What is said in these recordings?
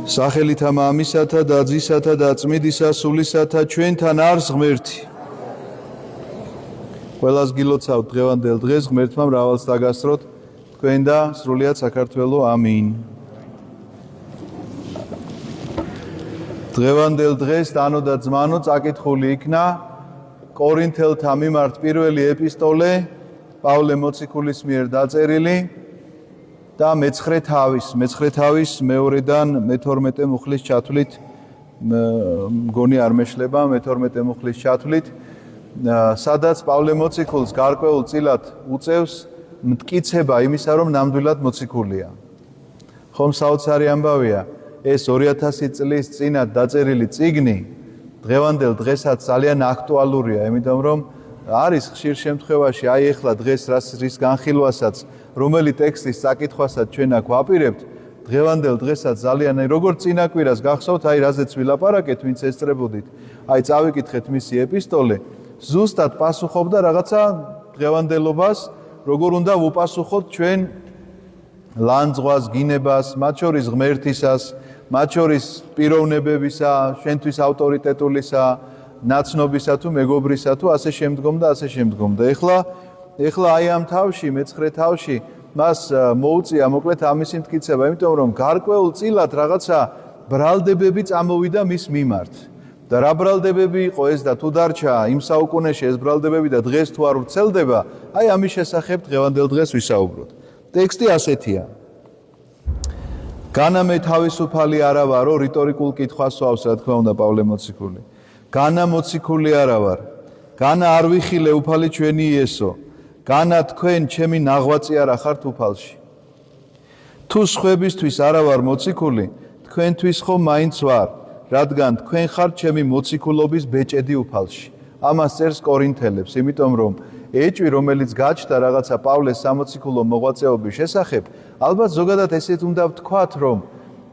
სახელითა მამისათა და ძისათა და წმიდისა სულისათა ჩვენთან არს ღმერთი. ყველას გილოცავთ დღევანდელ დღეს ღმერთმა მრავალს დაგასწროთ თქვენ და სრულიად საქართველო ამინ. დღევანდელ დღეს დანო და ძმანო წაკითხული იქნა კორინთელთა მიმართ პირველი ეპისტოლე პავლე მოციქულის მიერ დაწერილი და მეცხრე თავის მეორედან მე-12 მუხლის ჩათვლით მგონი არ მეშლება მე-12 მუხლის ჩათვლით სადაც პავლე მოციქულს გარკვეულ წილად უწევს მტკიცება იმისა რომ ნამდვილად მოციქულია. ხომ საოცარი ამბავია ეს 2000 წლის წინათ დაწერილი წიგნი დღევანდელ დღესაც ძალიან აქტუალურია, იმიტომ რომ არის ხშირ შემთხვევაში აი ეხლა დღეს რის განხილვასაც რომელი ტექსტის წაკითხვასაც ჩვენ აქ ვაპირებთ დღევანდელ დღესაც ძალიან როგორც წინაკვირას გახსოვთ აი რაზეც ვილაპარაკეთ ვინც ესწრებოდით აი წავიკითხეთ მისი ეპისტოლე ზუსტად პასუხობდა რაღაცა დღევანდელობას როგორ უნდა ვუპასუხოთ ჩვენ ლანძღვას გინებას მათ შორის ღმერთისას მათ შორის პიროვნებებისა შენთვის ავტორიტეტულისა ნაცნობისა თუ მეგობრისა თუ ასე შემდგომ და ასე შემდგომ და ეხლა აი ამ თავში მე-9 თავში მას მოუწია მოკლედ ამისი მტკიცება, იმიტომ რომ გარკვეულ წილად რაღაცა ბრალდებები წამოვიდა მის მიმართ. და რა ბრალდებები იყო ეს და თუ დარჩა იმ საუკუნეში ეს ბრალდებები და დღეს თუ არ ვრცელდება, აი ამის შესახებ დღევანდელ დღეს ვისაუბროთ. ტექსტი ასეთია. განა მე თავისუფალი არა ვარო, რიტორიკულ კითხვას სვავს რა თქმა უნდა პავლე მოციქული. განა მოციქული არა ვარ. განა არ ვიხილე უფალი ჩვენი იესო. განა თქვენ ჩემი ნაღვაწი არ ახართ უფალში. თუ სხვებისთვის არა ვარ მოციქული, თქვენთვის ხომ მაინც ვარ, რადგან თქვენ ხართ ჩემი მოციქულობის ბეჭედი უფალში. ამას წერს კორინთელებს, იმიტომ რომ ეჭვი, რომელიც გაჩნდა რაღაცა პავლეს სამოციქულო მოღვაწეობის შესახებ, ალბათ ზოგადად ესეთ უნდა ვთქვათ, რომ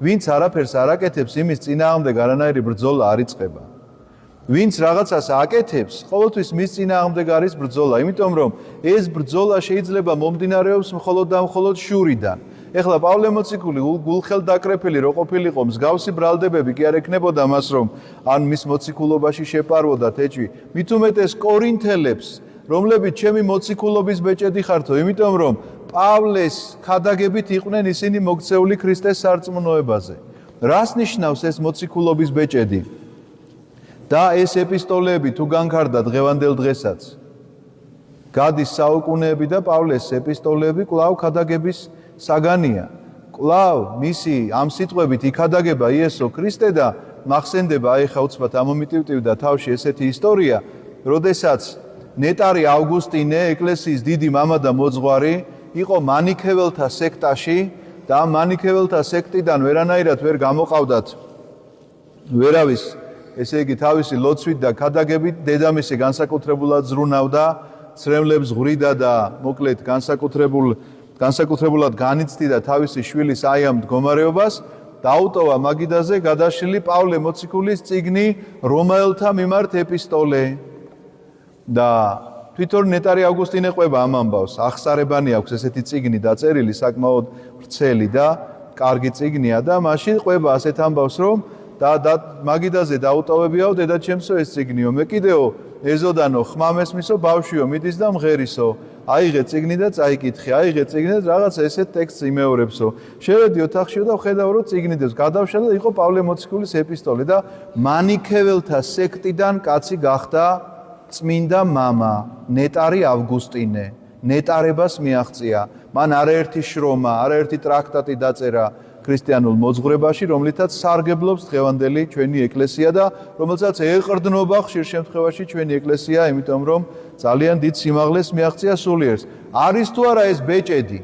ვინც არაფერს არ აკეთებს, იმის წინააღმდეგ არანაირი ბრძოლა არ იწყება. ვინც რაღაცას აკეთებს, ყოველთვის მის წინააღმდეგ არის ბრძოლა, იმიტომ რომ ეს ბრძოლა შეიძლება მომდინარეობს მხოლოდ და მხოლოდ შურიდან. ეხლა პავლე მოციქული გულხელდაკრეფილი რო ყოფილიყო, მსგავსი ბრალდებები კი არ ექნებოდა მას, რომ ან მის მოციქულობაში შეპარვოდათ ეჭვი. მით უმეტეს კორინთელებს, რომლებიც ჩემი მოციქულობის ბეჭედი ხართო, იმიტომ რომ პავლეს ქადაგებით იყვნენ ისინი მოქცეული ქრისტეს სარწმუნოებაზე. რას ნიშნავს ეს მოციქულობის ბეჭედი? და ეს ეპისტოლეები თუ განკარდა დღევანდელ დღესაც გადის საუკუნეები და პავლეს ეპისტოლეები კვლავ ქადაგების საგანია. კვლავ მისი ამ სიტყვებით იქადაგება იესო ქრისტე და მახსენდება აი ხა უცბად ამომიტივტივდა თავში ესეთი ისტორია, როდესაც ნეტარი ავგუსტინე, ეკლესიის დიდი მამა და მოძღვარი, იყო მანიქეველთა სექტაში და ამ მანიქეველთა სექტიდან ვერანაირად ვერ გამოყავდათ ვერავის ესე იგი თავისი ლოცვით და ქადაგებით დედამისი განსაკუთრებულად ზრუნავდა, ცრემლებს ღვრიდა და მოკლედ განსაკუთრებულად განიცდიდა თავისი შვილის აი ამ მდგომარეობას, დაუტოვა მაგიდაზე გადაშლილი პავლე მოციქულის წიგნი რომაელთა მიმართ ეპისტოლე. და თვითონ ნეტარი ავგუსტინე ყვება ამ ამბავს, ახსარებანი აქვს ესეთი წიგნი დაწერილი, საკმაოდ ვრცელი და კარგი წიგნია და მაშინ ყვება ასეთ ამბავს, რომ და მაგიდაზე დაუტოვებიაო დედაჩემსო ეს წიგნიო, მე კიდეო ეზოდანო ხმამესმისო ბავშვიო მიდის და მღერისო, აიღე წიგნი და წაიკითხე, აიღე წიგნი და რაღაცა ესეთ ტექსტს იმეორებსო. შევედი ოთახშიო და ვხედავ რომ წიგნიდებს გადავშალ და იყო პავლე მოციქულის ეპისტოლე და მანიქეველთა სექტიდან კაცი გახდა წმინდა მამა, ნეტარი ავგუსტინე, ნეტარებას მიაღწია. მან არაერთი შრომა, არაერთი ტრაქტატი დაწერა ქრისტიანულ მოძღვრებაში, რომლითაც სარგებლობს დღევანდელი ჩვენი ეკლესია და რომელსაც ეყრდნობა ხშირ შემთხვევაში ჩვენი ეკლესია, იმიტომ რომ ძალიან დიდ სიმაღლეს მიაღწია სულიერს. არის თუ არა ეს ბეჭედი?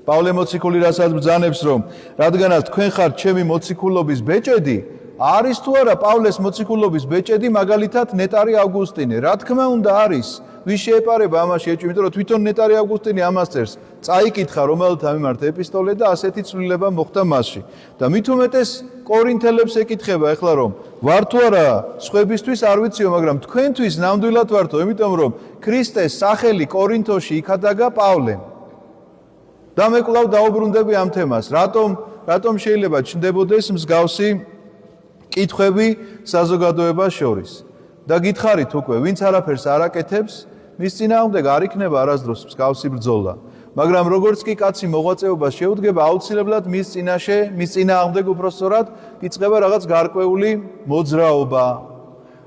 პავლე მოციქული რასაც ბრძანებს, რომ რადგანაც თქვენ ხართ ჩემი მოციქულობის ბეჭედი, არის თუ არა პავლეს მოციქულობის ბეჭედი მაგალითად ნეტარი ავგუსტინე? რა თქმა უნდა არის. ვის შეეპარება ამაში ეჭვი, იმიტომ რომ თვითონ ნეტარი ავგუსტინე ამას წერს. წაიკითხა რომელთა მიმართ ეპისტოლე და ასეთი ცვლილება მოხდა მასში. და მით უმეტეს კორინთელებს ეკითხება ეხლა რომ ვარ თუ არა სხვებისთვის არ ვიციო, მაგრამ თქვენთვის ნამდვილად ვართო, იმიტომ რომ ქრისტეს სახელი კორინთოში იქადაგა პავლემ. და მე კვლავ დაუბრუნდები ამ თემას. რატომ რატომ შეიძლება ჩნდებოდეს მსგავსი კითხვები საზოგადოებას შორის? და გითხარით უკვე, ვინც არაფერს არ აკეთებს, მის წინააღმდეგ არ იქნება არასდროს მსგავსი ბრძოლა. მაგრამ როგორც კი კაცი მოღვაწეობას შეუდგება, აუცილებლად მის წინააღმდეგ უпростоრად იწყება რაღაც გარკვეული მოძრაობა.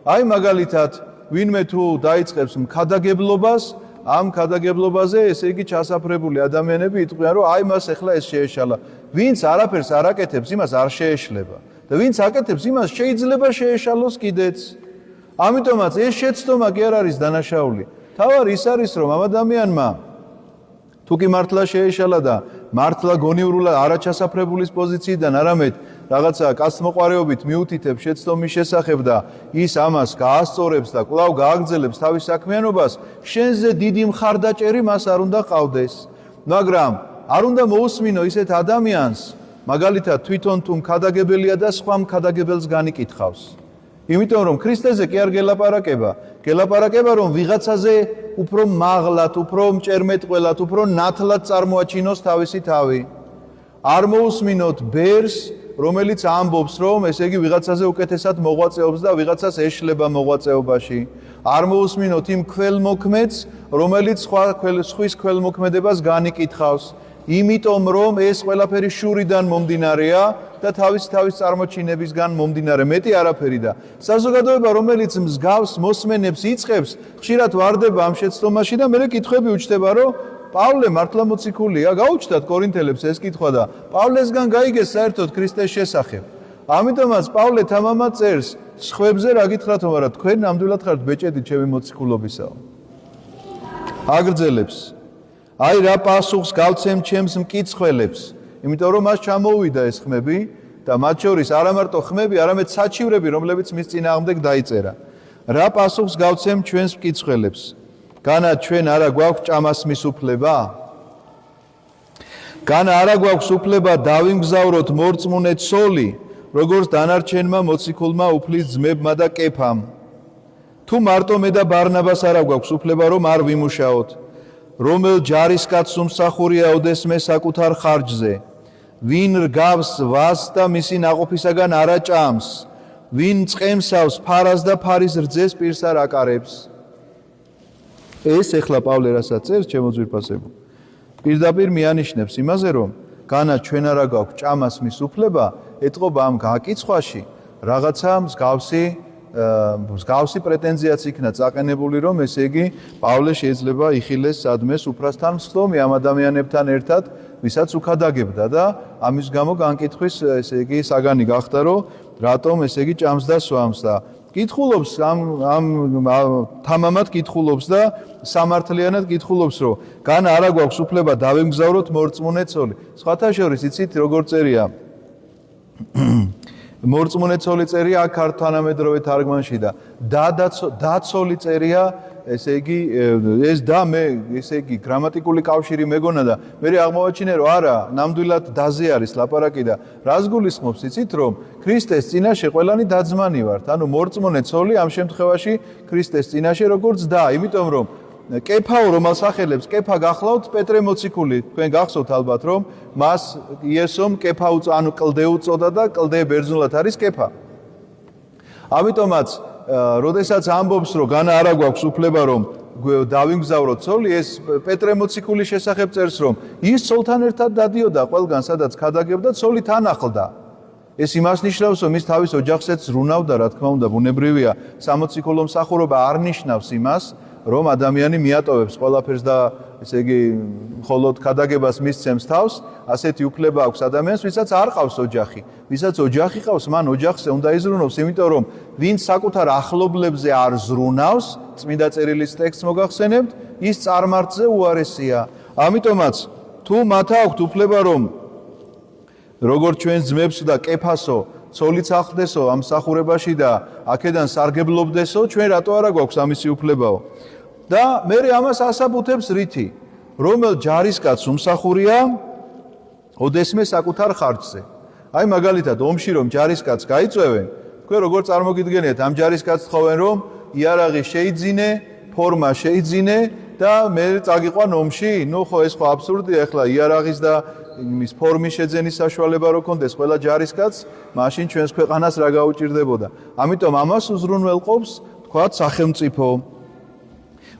აი მაგალითად, ვინმე თუ დაიწყებს მქადაგებლობას, ამ ქადაგებლობაზე ესე იგი ჩასაფრებული ადამიანები იტყვიან, რომ აი მას ახლა ეს შეეშალა. ვინც არაფერს არ აკეთებს, იმას არ შეეშლება. და ვინც აკეთებს, იმას შეიძლება შეეშალოს კიდეც. ამიტომაც ეს შეცდომა კი არ არის დანაშაული. თავარი ის არის, რომ ამ ადამიანმა თუ კი მართლა შეეშალა და მართლა გონივრულად არაჩასაფრებულის პოზიციიდან არამედ რაღაცა კაცმოყვარეობით მიუთითებს შეცდომის შესახებ და ის ამას გაასწორებს და კვლავ გააგრძელებს თავის საქმიანობას, შენზე დიდი მხარდაჭერი მას არ უნდა ყავდეს. მაგრამ არ უნდა მოусმინო ისეთ ადამიანს, მაგალითად თვითონ თუ მქადაგებელია და სხვა მქადაგებელს განიკითხავს. იმიტომ რომ ქრისტეზე კი არ გელაპარაკება რომ ვიღაცაზე უფრო მაღლად, უფრო მჭერმეტყველად, უფრო ნათლად წარმოაჩინოს თავისი თავი. არ მოусმინოთ ბერს, რომელიც ამბობს, რომ ესე იგი ვიღაცაზე უკეთესად მოღვაწეობს და ვიღაცას ეშლება მოღვაწეობაში. არ მოусმინოთ იმ ქველმოქმედს, რომელიც სხვის ქველმოქმედებას განიკითხავს. იმიტომ რომ ეს ყველაფერი შურიდან მომდინარეა და თავის წარმოჩინებისგან მომდინარე, მეტი არაფერი და საზოგადოება რომელიც მსგავს მოსმენებს იწყებს, ხშირად ვარდება ამ შეცდომაში და მერე კითხვები უჩნდება, რომ პავლე მართლა მოციქულია, გაუჩნდათ კორინთელებს ეს კითხვა და პავლესგან გაიგეს საერთოდ ქრისტეს შესახებ. ამიტომაც პავლე თამამად წერს, სხვებზე რა გითხრათო, მაგრამ თქვენ ნამდვილად ხართ ბეჭედი ჩემი მოციქულობისაო. აგრძელებს აი რა პასუხს გავცემ ჩემს მკიცხველებს, იმიტომ რომ მას ჩამოუვიდა ეს ხმები და მათ შორის არა მარტო ხმები, არამედ საჩივრები, რომლებიც მის წინააღმდეგ დაიწერა. რა პასუხს გავცემ ჩვენს მკიცხველებს? განა ჩვენ არა გვაქვს ჭამას მისუფლება? განა არა გვაქვს უფლება დავიმგზავროთ მორწმუნე ცოლი, როგორც დანარჩენმა მოციქულმა უფლის ძმებმა და კეფამ? თუ მარტო მე და ბარნაბას არა გვაქვს უფლება რომ არ ვიმუშაოთ? რომელ ჯარისკაცს უმსახურია ოდესმე საკუთარ ხარჯზე? ვინ რგავს ვას და მისი ნაყოფისაგან არა ჭამს? ვინ წყემსავს ფარას და ფარის რძეს პირს არ აკარებს? ეს ეხლა პავლე რასაც წერს, ჩემო ძვირფასებო, პირდაპირ მიანიშნებს იმაზე, რომ განა ჩვენ არა გვაქვს ჭამას მის უფლება, ეტყობა ამ გაკიცხვაში რაღაცა მსგავსი პრეტენზიაც იქნა წაყენებული, რომ ესე იგი პავლე შეიძლება იხილეს სადმეს უფრასთან მსხდომი ამ ადამიანებთან ერთად, ვისაც უქადაგებდა და ამის გამო განკითხვის ესე იგი საგანი გახდა, რომ რატომ ესე იგი ჭამს და სვამს და კითხულობს ამ თამამად კითხულობს და სამართლიანად კითხულობს, რომ განა არა გვაქვს უფლება დავემგზავროთ მორწმუნე ცოლი. სხვათა შორის იცით როგორ წერია? მორწმუნე ცოლი წერია აქ თანამედროვე თარგმანში და დაცოლი წერია, ესე იგი ეს და მე ესე იგი გრამატიკული კავშირი მეგონა და მე აღმოვაჩინე რომ არა, ნამდვილად დაზე არის ლაპარაკი და რას გულისხმობს იცით რომ ქრისტეს წინაშე ყველანი დაძმანი ვართ, ანუ მორწმუნე ცოლი ამ შემთხვევაში ქრისტეს წინაშე როგორც და, იმიტომ რომ კეფაო რომელს ახელებს, კეფა გახლავთ პეტრე მოციქული, თქვენ გახსოვთ ალბათ რომ მას იესომ კეფა ანუ კლდე უწოდა და კლდე ბერძნულად არის კეფა. ამიტომაც როდესაც ამბობს რომ განა არა გვაქვს უფლება რომ დავიმგზავროთ ცოლი, ეს პეტრე მოციქულის შესახებ წერს რომ ის ცოლთან ერთად დადიოდა ყველგან სადაც ქადაგებდა, ცოლი თან ახლდა. ეს იმას ნიშნავს რომ ის თავის ოჯახსაც ზრუნავდა, რა თქმა უნდა, ბუნებრივია, სამოციქულო მსახურობა არ ნიშნავს იმას რომ ადამიანი მიატოვებს ყველაფერს და ესე იგი მხოლოდ ქადაგებას მისცემს თავს, ასეთი უფლება აქვს ადამიანს, ვისაც არ ყავს ოჯახი. ვისაც ოჯახი ყავს, მან ოჯახზე უნდა იზრუნოს, იმიტომ რომ ვინც საკუთარ ახლობლებზე არ ზრუნავს, წმინდა წერილის ტექსტს მოგახსენებთ, ის წარმართზე უარესია. ამიტომაც თუ მათ აქვთ უფლება რომ როგორც ჩვენ ძმებს და კეფასო ცოლიც ახლდესო ამ მსახურებაში და აქედან სარგებლობდესო, ჩვენ რატო არა გვაქვს ამისი უფლებაო? და მე ამას ასაბუთებს რითი? რომელ ჯარისკაცს უმსახურია ოდესმე საკუთარ ხარჯზე. აი მაგალითად ომში რომ ჯარისკაცს გაიწვევენ, თქვენ როგორ წარმოგიდგენიათ ამ ჯარისკაცს თხოვენ რომ იარაღი შეიძინე, ფორმა შეიძინე და მე წაგიყვან ომში? ნუ ხო ეს ხო აბსურდია, ახლა იარაღის და იმის ფორმის შეძენის საშუალება რო კონდეს ყველა ჯარისკაცს, მაშინ ჩვენს ქვეყანას რა გაუჭირდებოდა. ამიტომ ამას უზრუნველყოფს, თქვათ, სახელმწიფო.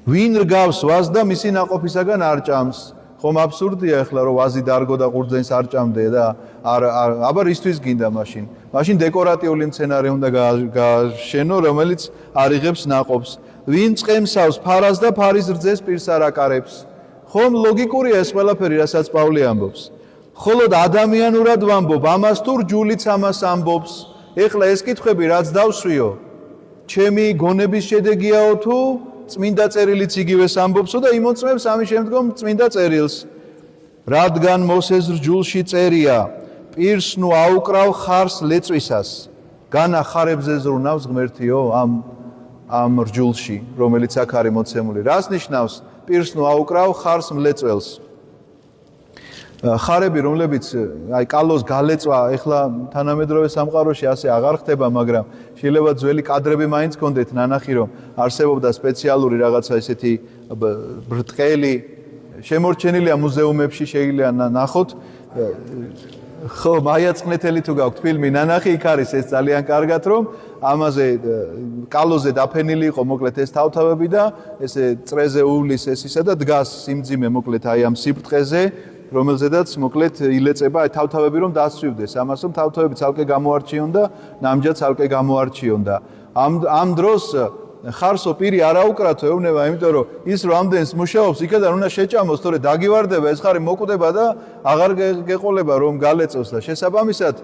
ვინ რგავს ვაზს და მისი ნაყოფისაგან არ ჭამს? ხომ აბსურდია ახლა რომ ვაზი დარგო და ყურძენს არ ჭამდე და აბა რისთვის გინდა მაშინ? მაშინ დეკორატიული მცენარე უნდა გააშენო, რომელიც არ იღებს ნაყოფს. ვინ წყემსავს ფარას და ფარის რძეს პირს არ აკარებს? ხომ ლოგიკურია ეს ყველაფერი, რასაც პავლე ამბობს. ხოლოდ ადამიანურად ვამბობ, ამას თუ რჯულიც ამას ამბობს. ეხლა ეს კითხვები რაც დავსვიო, ჩემი გონების შედეგიაო თუ წმინდა წერილიც იგივეს ამბობსო და იმოწმებს ამის შემდგომ წმინდა წერილს. რადგან მოსეს რჯულში წერია, პირს ნუ აუკრავ ხარს ლეწვისას. განა ხარებზე ზრუნავს ღმერთიო ამ რჯულში, რომელიც აქ არის მოცემული. რას ნიშნავს? პირს ნუ აუკრავ ხარს მლეწველს. ხარები, რომლებიც აი კალოს გალეწვა, ეხლა თანამედროვე სამყაროში ასე აღარ ხდება, მაგრამ შეიძლება ძველი კადრები მაინც გქონდეთ ნანახი, რომ არსებობდა სპეციალური რაღაცა ესეთი ბრტყელი, შემორჩენილია მუზეუმებში, შეიძლება ნახოთ. ხო, მაია წყნეთელი თუ გაქვთ ფილმი ნანახი, იქ არის ეს ძალიან კარგად, რომ ამაზე კალოზე დაფენილი იყო მოკლედ ეს თავთავები და ესე წრეზე უვლის ეს ისა და დგას სიმძიმე მოკლედ აი ამ სიბრტყეზე, რომელზედაც მოკლედ ილეწება აი თავთავები რომ დასვივდეს, ამას რომ თავთავები ცალკე გამოარჩიონ და ნამჯად ცალკე გამოარჩიონ და ამ დროს ხარსო პირი არ აუკრათო ეუბნება, იმიტომ რომ ის რომ ამდენს მუშაობს, იქიდან უნდა შეჭამოს, თორე დაგივარდება, ეს ხარი მოკვდება და აღარ გეყოლება რომ გალეწოს და შესაბამისად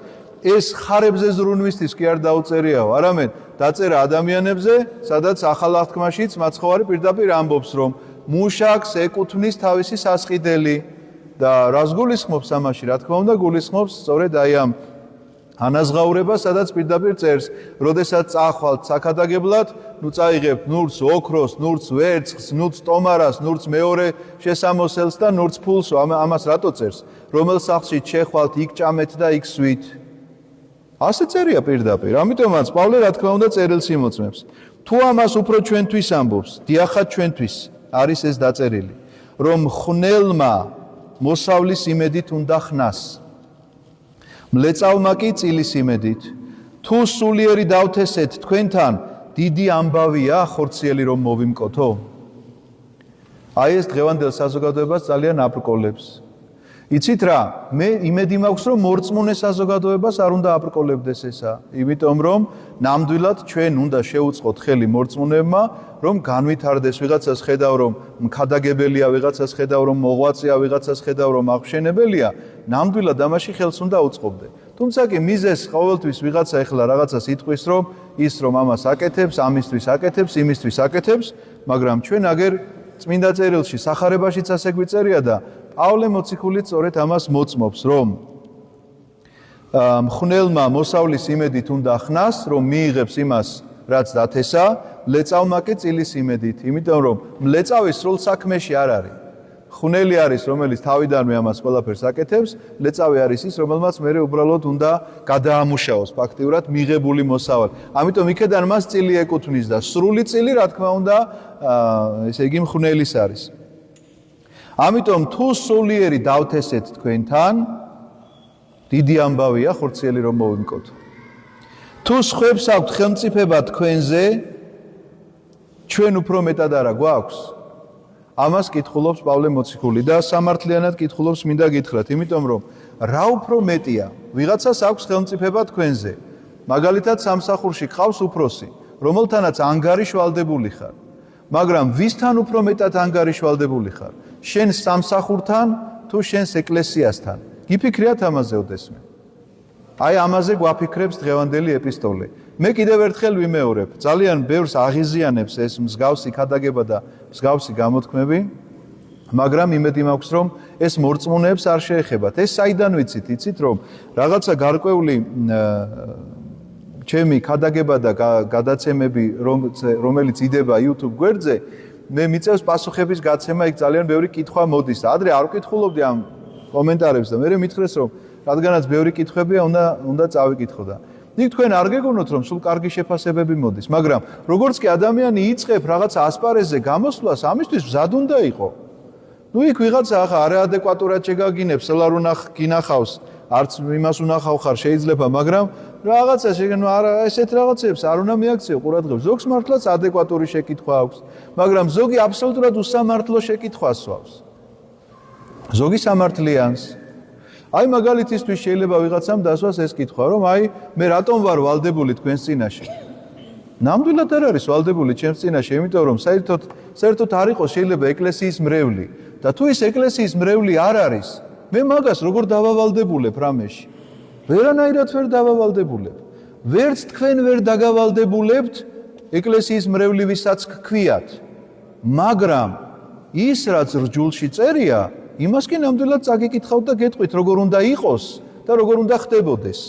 ეს ხარებზე ზრუნვისთვის კი არ დაუწერიაო, არამედ დაწერა ადამიანებზე, სადაც ახალ აღთქმაშიც მაცხოვარი პირდაპირ ამბობს, რომ მუშაკს ეკუთვნის თავისი სასყიდელი და რას გულისხმობს ამაში, რა თქმა უნდა, გულისხმობს სწორედ აი ამ ანაზღაურებას, სადაც პირდაპირ წერს, როდესაც წახვალთ საქადაგებლად, ნუ წაიღებთ ნურს, ოქროს, ნურს, ვერცხლს, ნურს, ტომარას, ნურს მეორე შესამოსელს და ნურს ფულსო, ამას რატო წერს? რომელ სახლში შეხვალთ, იქ ჭამეთ და იქ სვით. ასე წერია პირდაპირ. ამიტომაც პავლე რა თქმა უნდა წერილს იმოწმებს. თუ ამას უფრო ჩვენთვის ამბობს, დიახაც ჩვენთვის არის ეს დაწერილი, რომ ხნელმა მოსავლის იმედით უნდა ხნას. მლეწავმა კი წილის იმედით. თუ სულიერი დავთესეთ თქვენთან, დიდი ამბავია ხორციელი რომ მოვიმკოთო. აი ეს დღევანდელ საზოგადოებას ძალიან აბრკოლებს. იცით რა, მე იმედი მაქვს რომ მორწმუნე საზოგადოებას არ უნდა აბრკოლებდეს ესა, იმიტომ რომ ნამდვილად ჩვენ უნდა შევუწყოთ ხელი მორწმუნეებმა, რომ განვითარდეს, ვიღაცას ხედავ რომ მქადაგებელია, ვიღაცას ხედავ რომ მოღვაწეა, ვიღაცას ხედავ რომ აღშენებელია, ნამდვილად ამაში ხელს უნდა უწყობდე. თუმცა კი მიზეს ყოველთვის ვიღაცა ეხლა რაღაცას იტყვის რომ ის რომ ამას აკეთებს, ამისთვის აკეთებს, იმისთვის აკეთებს, მაგრამ ჩვენ აგერ წმინდა წერილში სახარებაშიც ასე გვიწერია და პავლე მოციქული სწორედ ამას მოწმობს, რომ მხნელმა მოსავლის იმედით უნდა ხნას, რომ მიიღებს იმას, რაც დათესა, მლეწავმა კი წილის იმედით, იმიტომ რომ მლეწავი სრულ საქმეში არ არის. ხუნელი არის, რომელიც თავიდანვე ამას ყველაფერს აკეთებს, მლეწავი არის ის, რომელმაც მერე უბრალოდ უნდა გადაამუშაოს ფაქტიურად მიღებული მოსავალი. ამიტომ იქიდან მას წილი ეკუთვნის და სრული წილი, რა თქმა უნდა, ესე იგი მხნელის არის. ამიტომ თუ სულიერი დავთესეთ თქვენთან, დიდი ამბავია ხორციელი რომ მოვიმკოთ. თუ სხვებს აქვთ ხელმწიფება თქვენზე, ჩვენ უფრო მეტად არა გვაქვს? ამას კითხულობს პავლე მოციქული და სამართლიანად კითხულობს მინდა გითხრათ, იმიტომ რომ რა უფრო მეტია, ვიღაცას აქვს ხელმწიფება თქვენზე. მაგალითად სამსახურში გყავს უფროსი, რომელთანაც ანგარიშვალდებული ხარ. მაგრამ ვისთან უფრო მეტად ანგარიშვალდებული ხარ? შენ სამსახურთან თუ შენს ეკლესიასთან? გიფიქრიათ ამაზე ოდესმე. აი ამაზე გვაფიქრებს დღევანდელი ეპისტოლე. მე კიდევ ერთხელ ვიმეორებ, ძალიან ბევრს აღიზიანებს ეს მსგავსი ქადაგება და მსგავსი გამოთქმები, მაგრამ იმედი მაქვს, რომ ეს მორწმუნეებს არ შეეხებათ. ეს საიდან ვიცით, იცით, რომ რაღაცა გარკვეული ჩემი ქადაგება და გადაცემები, რომელიც იდება YouTube გვერდზე, მე მიწევს პასუხების გაცემა, იქ ძალიან ბევრი კითხვა მოდის და ადრე არ ვკითხულობდი ამ კომენტარებს და მე მითხრეს, რომ რადგანაც ბევრი კითხვებია, უნდა წავიკითხო და იქ თქვენ არ გეგონოთ, რომ სულ კარგი შეფასებები მოდის, მაგრამ როგორც კი ადამიანი იწყებ რაღაც ასპარეზზე გამოსვლას, ამისთვის მზად უნდა იყო. ნუ იქ ვიღაცა ახლა არაადეკვატურად შეგაგინებს, სულ არ გინახავს, არც იმას უნახავ ხარ შეიძლება, მაგრამ რაღაცა შეგენო არა ესეთ რაღაცებს არ უნდა მიაქციო ყურადღებას. ზოგს მართლაც ადეკვატური შეკითხვა აქვს, მაგრამ ზოგი აბსოლუტურად უსამართლო შეკითხვას სვავს. ზოგი სამართლიანს. აი მაგალითისთვის შეიძლება ვიღაცამ დასვას ეს კითხვა, რომ აი მე რატომ ვარ ვალდებული თქვენს წინაშე? ნამდვილად არ არის ვალდებული ჩემს წინაშე, იმიტომ რომ საერთოდ არ იყოს შეიძლება ეკლესიის მრევლი და თუ ის ეკლესიის მრევლი არ არის, მე მაგას როგორ დავავალდებულებ რამეში? ვერანაირად ვერ დავავალდებულებ. ვერც თქვენ ვერ დაგავალდებულებთ ეკლესიის მრევლი ვისაც გქვიათ. მაგრამ ის რაც რჯულში წერია, იმას კი ნამდვილად წაგიკითხავთ და გეტყვით როგორ უნდა იყოს და როგორ უნდა ხდებოდეს.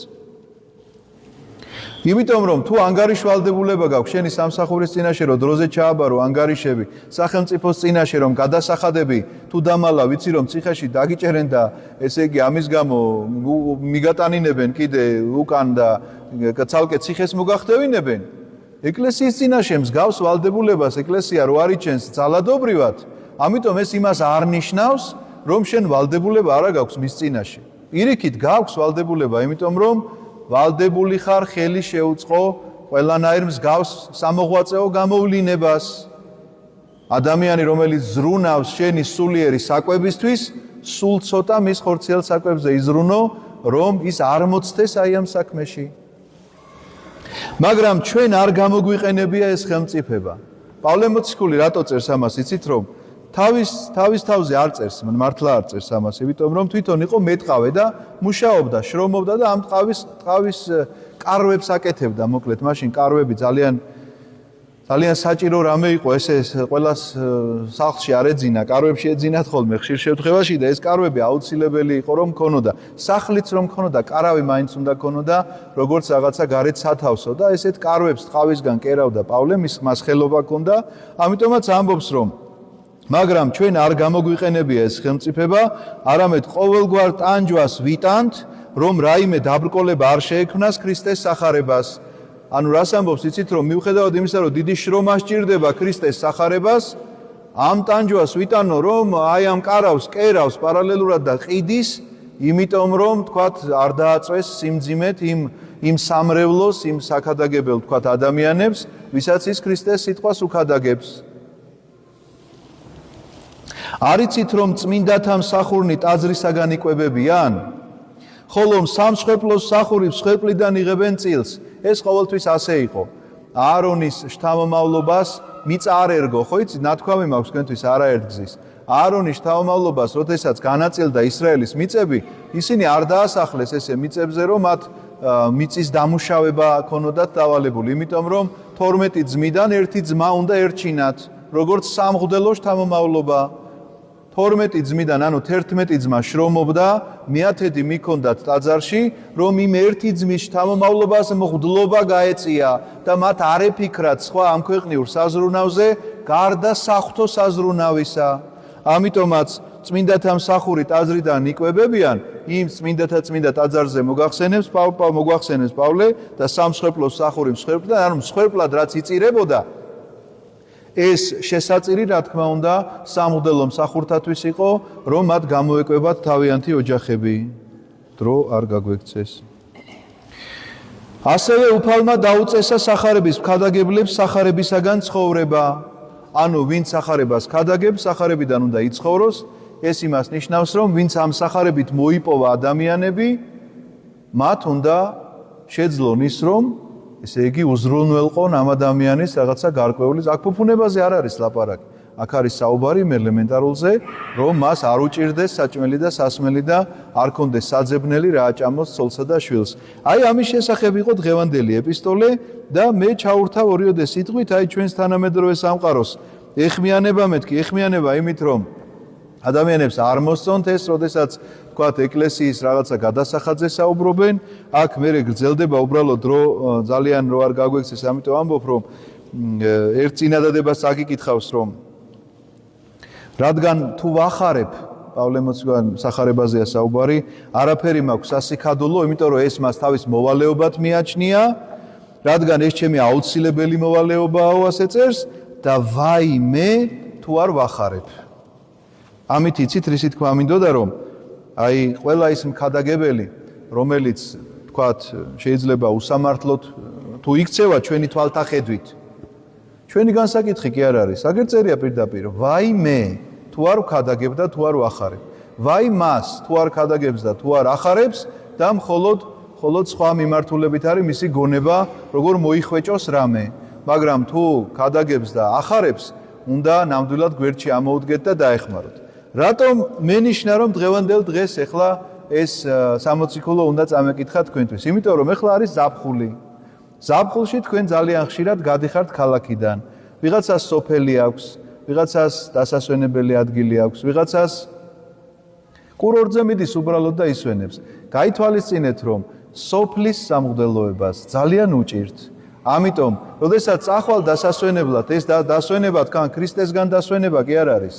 იმიტომ რომ თუ ანგარიშვალდებულება გაქვს შენი სამსახურის წინაშე რომ დროზე ჩააბარო ანგარიშები, სახელმწიფოს წინაშე რომ გადასახადები თუ დამალა ვიცი რომ ციხეში დაგიჭერენ და ესე იგი ამის გამო მიგატანინებენ კიდე უკან და ცალკე ციხეს მოგახდევინებენ, ეკლესიის წინაშე მსგავს ვალდებულებას ეკლესია რო არიჩენს ძალადობრივად, ამიტომ ეს იმას არ ნიშნავს რომ შენ ვალდებულება არა გაქვს მის წინაშე. პირიქით გაქვს ვალდებულება, იმიტომ რომ ვალდებული ხარ ხელი შეუწყო ყველანაირ მსგავს სამოღვაწეო გამოვლინებას. ადამიანი რომელიც ზრუნავს შენი სულიერი საკვებისთვის, სულ ცოტა მის ხორციელ საკვებზე იზრუნო, რომ ის არ მოცდეს აი ამ საქმეში. მაგრამ ჩვენ არ გამოგვიყენებია ეს ხელმწიფება. პავლე მოციქული რატო წერს ამას, იცით რომ თავის თავზე არ წერს, მართლა არ წერს ამას, იმიტომ რომ თვითონ იყო მეტყავე და მუშაობდა, შრომობდა და ამ ტყავის კარვებს აკეთებდა, მოკლედ, მაშინ კარვები ძალიან საჭირო რამე იყო, ესე ყველას სახლში არ ეძინა, კარვებში ეძინათ ხოლმე ხშირ შემთხვევაში და ეს კარვები აუცილებელი იყო რომ ქონოდა. სახლიც რომ ქონოდა, კარავი მაინც უნდა ქონოდა, როგორც რაღაცა გარეთ სათავსო და ესეთ კარვებს ტყავისგან კერავდა პავლე, მას ხელობა ჰქონდა, ამიტომაც ამბობს რომ მაგრამ ჩვენ არ გამოგვიყენებია ეს ხელმწიფება, არამედ ყოველგვარ ტანჯვას ვიტანთ, რომ რაიმე დაბრკოლება არ შეექმნას ქრისტეს სახარებას. ანუ რას ამბობს, იცით რომ მიუხედავად იმისა, რომ დიდი შრომა სჭირდება ქრისტეს სახარებას, ამ ტანჯვას ვიტანო, რომ აი ამ კარავს კერავს პარალელურად და ყიდის, იმიტომ რომ თქვათ არ დააწვეს სიმძიმეთ იმ სამრევლოს, იმ საქადაგებელ თქვათ ადამიანებს, ვისაც ის ქრისტეს სიტყვას უქადაგებს. არიცით რომ წმინდათა მსახურნი ტაძრისაგან იკვებებიან, ხოლო სამსხვერპლოს მსახური მსხვერპლიდან იღებენ წილს. ეს ყოველთვის ასე იყო. აარონის შთამომავლობას მიწა არ ერგო, ხო იცით, ნათქვამი მაქვს თქვენთვის არაერთგზის. აარონის შთამომავლობას, როდესაც განაწილდა ისრაელის მიწები, ისინი არ დაასახლეს ესე მიწებზე, რომ მათ მიწის დამუშავება ქონოდათ დავალებული, იმიტომ რომ 12 ძმიდან ერთი ძმა უნდა ერჩინათ, როგორც სამღვდელო შთამომავლობა. 12 ძმიდან, ანუ 11 ძმა შრომობდა, მეათედი მიქონდათ ტაძარში, რომ იმ ერთი ძმის შთამომავლობას მღვდლობა გაეწია და მათ არ ეფიქრათ სხვა ამ ქვეყნიურ საზრუნავზე, გარდა საღვთო საზრუნავისა. ამიტომაც წმინდათა მსახური ტაძრიდან იკვებებიან, იმ წმინდა ტაძარზე მოგახსენებს პავლე და სამსხვერპლოს მსახური მსხვერპლად, ანუ მსხვერპლად რაც იწირებოდა, ეს შესაწირი, რა თქმა უნდა, სამღვდელო მსახურთათვის იყო, რომ მათ გამოეკვებათ თავიანთი ოჯახები. დრო არ გაგვექცეს. ასევე უფალმა დაუწესა სახარების მქადაგებლებს სახარებისაგან ცხოვრება. ანუ ვინც სახარებას ქადაგებს, სახარებიდან უნდა იცხოვროს. ეს იმას ნიშნავს, რომ ვინც ამ სახარებით მოიპოვა ადამიანები, მათ უნდა შეძლონ ის, რომ ესე იგი უზრუნველყონ ამ ადამიანის რაღაცა გარკვეული, აქ ფუფუნებაზე არ არის ლაპარაკი. აქ არის საუბარი იმ ელემენტარულზე, რომ მას არ უჭირდეს საჭმელი და სასმელი და არ კონდეს საძებნელი რა აჭამოს ცოლსა და შვილს. აი ამის შესახებ იყო დღევანდელი ეპისტოლე და მე ჩაურთავ ორიოდე სიტყვით აი ჩვენს თანამედროვე სამყაროს ეხმიანება მეთქი, ეხმიანება იმით, რომ ადამიანებს არ მოსწონთ ეს, როდესაც თქვათ ეკლესიის რაღაცა გადასახადზე საუბრობენ, აქ მე გრძელდება უბრალოდ დრო ძალიან რო არ გაგვექცეს, ამიტომ ამბობ, რომ ერთ წინადადებას წაგიკითხავს, რომ რადგან თუ ვახარებ, პავლე მოციქულთან სახარებაზეა საუბარი, არაფერი მაქვს სასიქადულო, იმიტომ რომ ეს მას თავის მოვალეობად მიაჩნია, რადგან ეს ჩემი აუცილებელი მოვალეობაა, ასე წერს და ვაიმე თუ არ ვახარებ. ამით იცით რისი თქვა მინდოდა რომ აი ყველა ის მქადაგებელი რომელიც თქვათ შეიძლება უსამართლოდ თუ იქცევა ჩვენი თვალთახედვით ჩვენი განსაკითხი კი არ არის აგერ წერია პირდაპირ ვაიმე თუ არ ვქადაგებ და თუ არ ვახარებ ვაი მას თუ არ ქადაგებს და თუ არ ახარებს და მხოლოდ სხვა მიმართულებით არის მისი გონება როგორ მოიხვეჭოს რამე მაგრამ თუ ქადაგებს და ახარებს უნდა ნამდვილად გვერდში ამოუდგეთ და დაეხმაროთ რატომ მენიშნა რომ დღევანდელ დღეს ეხლა ეს 60 კილო უნდა წამეკითხა თქვენთვის იმიტომ რომ ეხლა არის ზაფხული ზაფხულში თქვენ ძალიან ხშირად გადიხართ ქალაქიდან ვიღაცას სოფელი აქვს ვიღაცას დასასვენებელი ადგილი აქვს ვიღაცას კურორტზე მიდის უბრალოდ და ისვენებს გაითვალისწინეთ რომ სოფლის სამღვდელოებას ძალიან უჭირთ ამიტომ როდესაც წახვალ დასასვენებლად ეს დასვენება თან ქრისტესგან დასვენება კი არ არის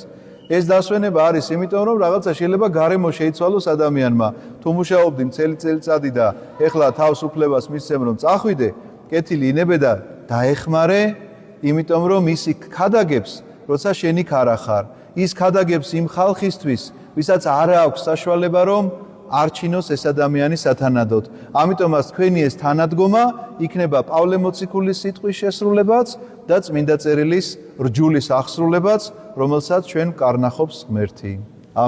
ეს დასვენება არის იმიტომ რომ რაღაცა შეიძლება გარემო შეიცვალოს ადამიანმა თუ მუშაობდი მთელი წელიწადი და ეხლა თავს უფლებას მისცემ რომ წახვიდე კეთილი ინებე და დაეხმარე იმიტომ რომ ისი ქადაგებს როცა შენი ქარა ხარ ის ქადაგებს იმ ხალხისთვის ვისაც არ აქვს საშუალება რომ არჩინოს ეს ადამიანი სათანადოდ ამიტომაც თქვენი ეს თანადგომა იქნება პავლე მოციქულის სიტყვის შესრულებაც და წმინდა წერილის რჯულის აღსრულებაც რომელსაც ჩვენ კარნახობს ღმერთი